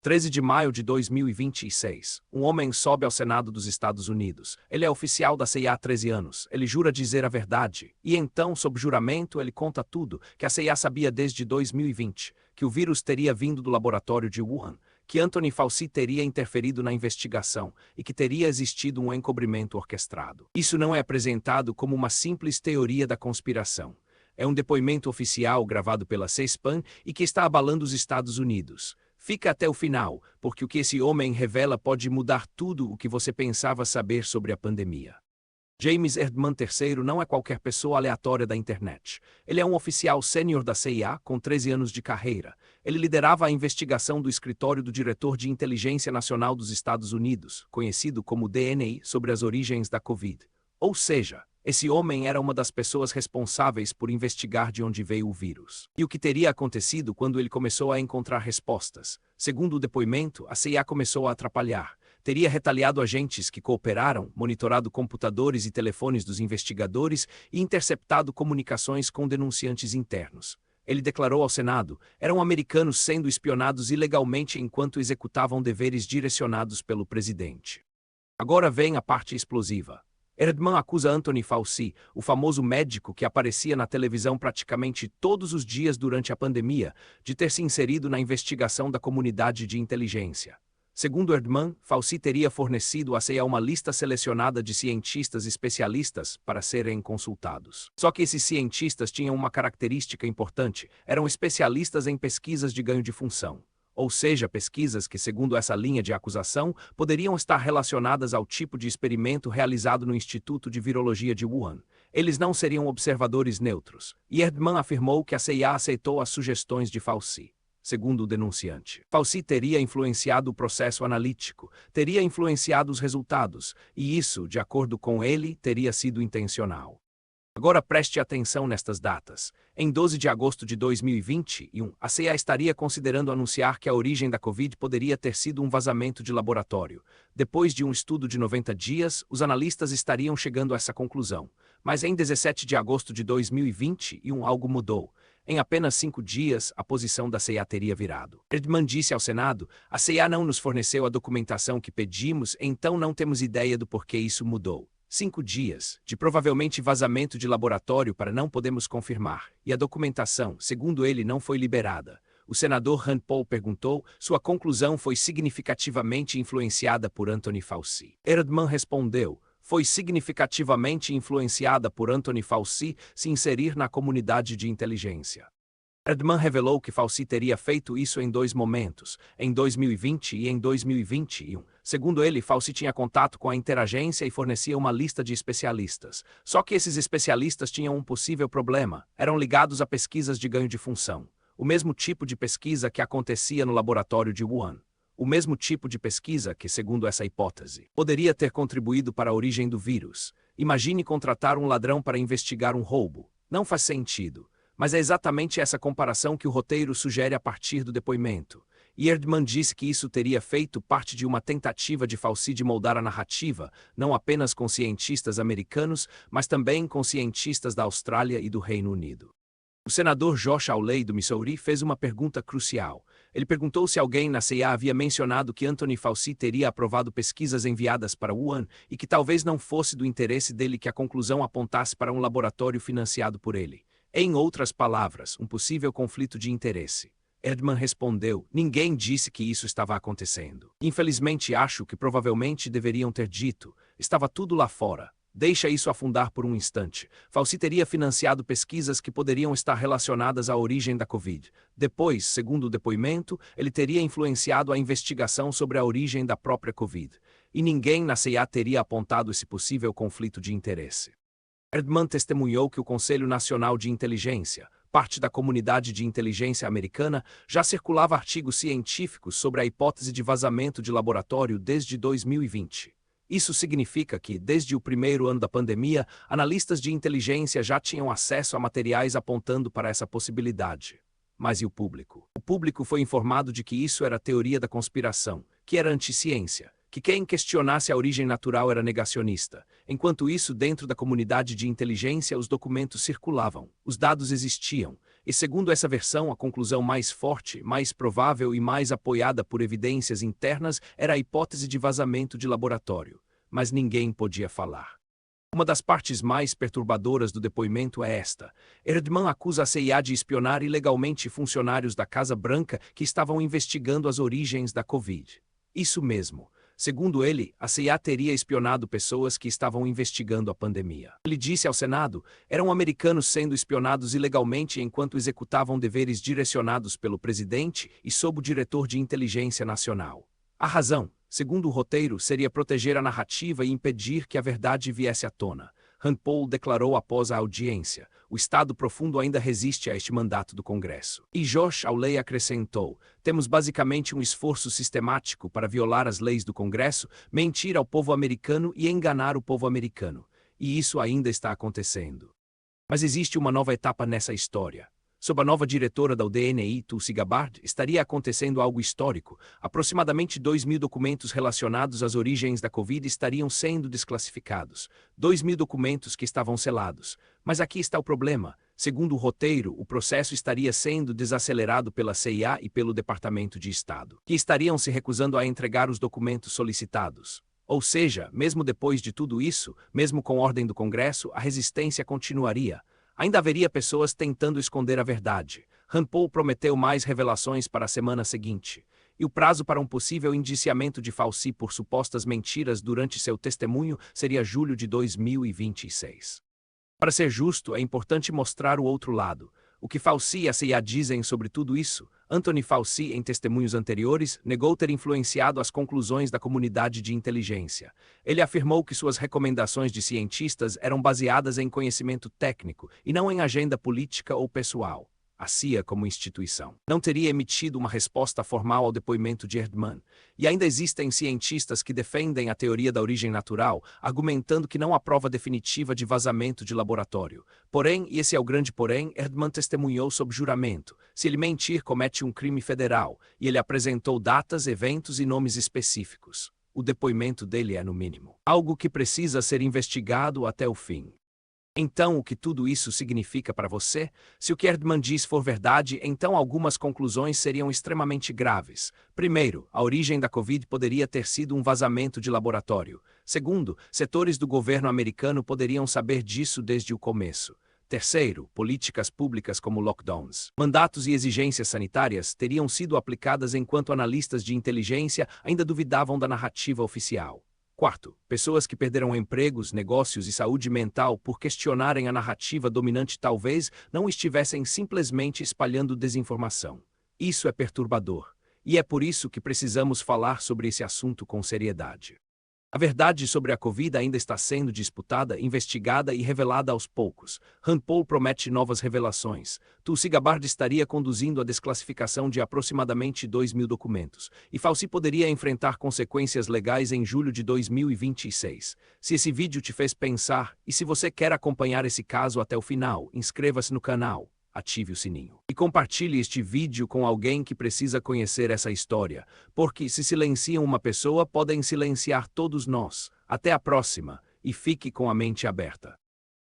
13 de maio de 2026. Um homem sobe ao Senado dos Estados Unidos. Ele é oficial da CIA há 13 anos. Ele jura dizer a verdade. E então, sob juramento, ele conta tudo que a CIA sabia desde 2020. Que o vírus teria vindo do laboratório de Wuhan. Que Anthony Fauci teria interferido na investigação. E que teria existido um encobrimento orquestrado. Isso não é apresentado como uma simples teoria da conspiração. É um depoimento oficial gravado pela C-SPAN e que está abalando os Estados Unidos. Fica até o final, porque o que esse homem revela pode mudar tudo o que você pensava saber sobre a pandemia. James Erdman III não é qualquer pessoa aleatória da internet. Ele é um oficial sênior da CIA com 13 anos de carreira. Ele liderava a investigação do escritório do Diretor de Inteligência Nacional dos Estados Unidos, conhecido como DNI, sobre as origens da Covid. Ou seja, esse homem era uma das pessoas responsáveis por investigar de onde veio o vírus. E o que teria acontecido quando ele começou a encontrar respostas? Segundo o depoimento, a CIA começou a atrapalhar. Teria retaliado agentes que cooperaram, monitorado computadores e telefones dos investigadores e interceptado comunicações com denunciantes internos. Ele declarou ao Senado: eram americanos sendo espionados ilegalmente enquanto executavam deveres direcionados pelo presidente. Agora vem a parte explosiva. Erdman acusa Anthony Fauci, o famoso médico que aparecia na televisão praticamente todos os dias durante a pandemia, de ter se inserido na investigação da comunidade de inteligência. Segundo Erdman, Fauci teria fornecido à CIA uma lista selecionada de cientistas especialistas para serem consultados. Só que esses cientistas tinham uma característica importante: eram especialistas em pesquisas de ganho de função. Ou seja, pesquisas que, segundo essa linha de acusação, poderiam estar relacionadas ao tipo de experimento realizado no Instituto de Virologia de Wuhan. Eles não seriam observadores neutros. E Erdman afirmou que a CIA aceitou as sugestões de Fauci. Segundo o denunciante, Fauci teria influenciado o processo analítico, teria influenciado os resultados, e isso, de acordo com ele, teria sido intencional. Agora preste atenção nestas datas. Em 12 de agosto de 2021, a CIA estaria considerando anunciar que a origem da Covid poderia ter sido um vazamento de laboratório. Depois de um estudo de 90 dias, os analistas estariam chegando a essa conclusão. Mas em 17 de agosto de 2021, algo mudou. Em apenas 5 dias, a posição da CIA teria virado. Erdman disse ao Senado: a CIA não nos forneceu a documentação que pedimos, então não temos ideia do porquê isso mudou. 5 dias, de provavelmente vazamento de laboratório para não podemos confirmar, e a documentação, segundo ele, não foi liberada. O senador Rand Paul perguntou: sua conclusão foi significativamente influenciada por Anthony Fauci. Erdman respondeu: foi significativamente influenciada por Anthony Fauci se inserir na comunidade de inteligência. Erdman revelou que Fauci teria feito isso em 2 momentos, em 2020 e em 2021. Segundo ele, Fauci tinha contato com a interagência e fornecia uma lista de especialistas. Só que esses especialistas tinham um possível problema: eram ligados a pesquisas de ganho de função. O mesmo tipo de pesquisa que acontecia no laboratório de Wuhan. O mesmo tipo de pesquisa que, segundo essa hipótese, poderia ter contribuído para a origem do vírus. Imagine contratar um ladrão para investigar um roubo. Não faz sentido. Mas é exatamente essa comparação que o roteiro sugere a partir do depoimento. E Erdman disse que isso teria feito parte de uma tentativa de Fauci de moldar a narrativa, não apenas com cientistas americanos, mas também com cientistas da Austrália e do Reino Unido. O senador Josh Hawley, do Missouri, fez uma pergunta crucial. Ele perguntou se alguém na CIA havia mencionado que Anthony Fauci teria aprovado pesquisas enviadas para Wuhan e que talvez não fosse do interesse dele que a conclusão apontasse para um laboratório financiado por ele. Em outras palavras, um possível conflito de interesse. Erdman respondeu: ninguém disse que isso estava acontecendo. Infelizmente, acho que provavelmente deveriam ter dito: estava tudo lá fora. Deixa isso afundar por um instante. Fauci teria financiado pesquisas que poderiam estar relacionadas à origem da Covid. Depois, segundo o depoimento, ele teria influenciado a investigação sobre a origem da própria Covid. E ninguém na CIA teria apontado esse possível conflito de interesse. Erdman testemunhou que o Conselho Nacional de Inteligência, parte da comunidade de inteligência americana, já circulava artigos científicos sobre a hipótese de vazamento de laboratório desde 2020. Isso significa que, desde o primeiro ano da pandemia, analistas de inteligência já tinham acesso a materiais apontando para essa possibilidade. Mas e o público? O público foi informado de que isso era teoria da conspiração, que era anti-ciência, que quem questionasse a origem natural era negacionista. Enquanto isso, dentro da comunidade de inteligência, os documentos circulavam, os dados existiam, E segundo essa versão, a conclusão mais forte, mais provável e mais apoiada por evidências internas era a hipótese de vazamento de laboratório. Mas ninguém podia falar. Uma das partes mais perturbadoras do depoimento é esta. Erdman acusa a CIA de espionar ilegalmente funcionários da Casa Branca que estavam investigando as origens da Covid. Isso mesmo. Segundo ele, a CIA teria espionado pessoas que estavam investigando a pandemia. Ele disse ao Senado, eram americanos sendo espionados ilegalmente enquanto executavam deveres direcionados pelo presidente e sob o diretor de inteligência nacional. A razão, segundo o roteiro, seria proteger a narrativa e impedir que a verdade viesse à tona. Rand Paul declarou após a audiência, o Estado profundo ainda resiste a este mandato do Congresso. E Josh Hawley acrescentou, temos basicamente um esforço sistemático para violar as leis do Congresso, mentir ao povo americano e enganar o povo americano. E isso ainda está acontecendo. Mas existe uma nova etapa nessa história. Sob a nova diretora da DNI, Tulsi Gabbard, estaria acontecendo algo histórico. Aproximadamente 2.000 documentos relacionados às origens da Covid estariam sendo desclassificados. 2.000 documentos que estavam selados. Mas aqui está o problema. Segundo o roteiro, o processo estaria sendo desacelerado pela CIA e pelo Departamento de Estado, que estariam se recusando a entregar os documentos solicitados. Ou seja, mesmo depois de tudo isso, mesmo com ordem do Congresso, a resistência continuaria. Ainda haveria pessoas tentando esconder a verdade. Rand Paul prometeu mais revelações para a semana seguinte. E o prazo para um possível indiciamento de Fauci por supostas mentiras durante seu testemunho seria julho de 2026. Para ser justo, é importante mostrar o outro lado. O que Fauci e a CIA dizem sobre tudo isso? Anthony Fauci, em testemunhos anteriores, negou ter influenciado as conclusões da comunidade de inteligência. Ele afirmou que suas recomendações de cientistas eram baseadas em conhecimento técnico e não em agenda política ou pessoal. A CIA, como instituição, não teria emitido uma resposta formal ao depoimento de Erdman. E ainda existem cientistas que defendem a teoria da origem natural, argumentando que não há prova definitiva de vazamento de laboratório. Porém, e esse é o grande porém, Erdman testemunhou sob juramento. Se ele mentir, comete um crime federal, e ele apresentou datas, eventos e nomes específicos. O depoimento dele é, no mínimo, algo que precisa ser investigado até o fim. Então, o que tudo isso significa para você? Se o que Erdman diz for verdade, então algumas conclusões seriam extremamente graves. Primeiro, a origem da Covid poderia ter sido um vazamento de laboratório. Segundo, setores do governo americano poderiam saber disso desde o começo. Terceiro, políticas públicas como lockdowns, mandatos e exigências sanitárias teriam sido aplicadas enquanto analistas de inteligência ainda duvidavam da narrativa oficial. Quarto, pessoas que perderam empregos, negócios e saúde mental por questionarem a narrativa dominante talvez não estivessem simplesmente espalhando desinformação. Isso é perturbador. E é por isso que precisamos falar sobre esse assunto com seriedade. A verdade sobre a Covid ainda está sendo disputada, investigada e revelada aos poucos. Rand Paul promete novas revelações. Tulsi Gabbard estaria conduzindo a desclassificação de aproximadamente 2.000 documentos. E Fauci poderia enfrentar consequências legais em julho de 2026. Se esse vídeo te fez pensar, e se você quer acompanhar esse caso até o final, inscreva-se no canal. Ative o sininho. E compartilhe este vídeo com alguém que precisa conhecer essa história, porque se silenciam uma pessoa, podem silenciar todos nós. Até a próxima, e fique com a mente aberta.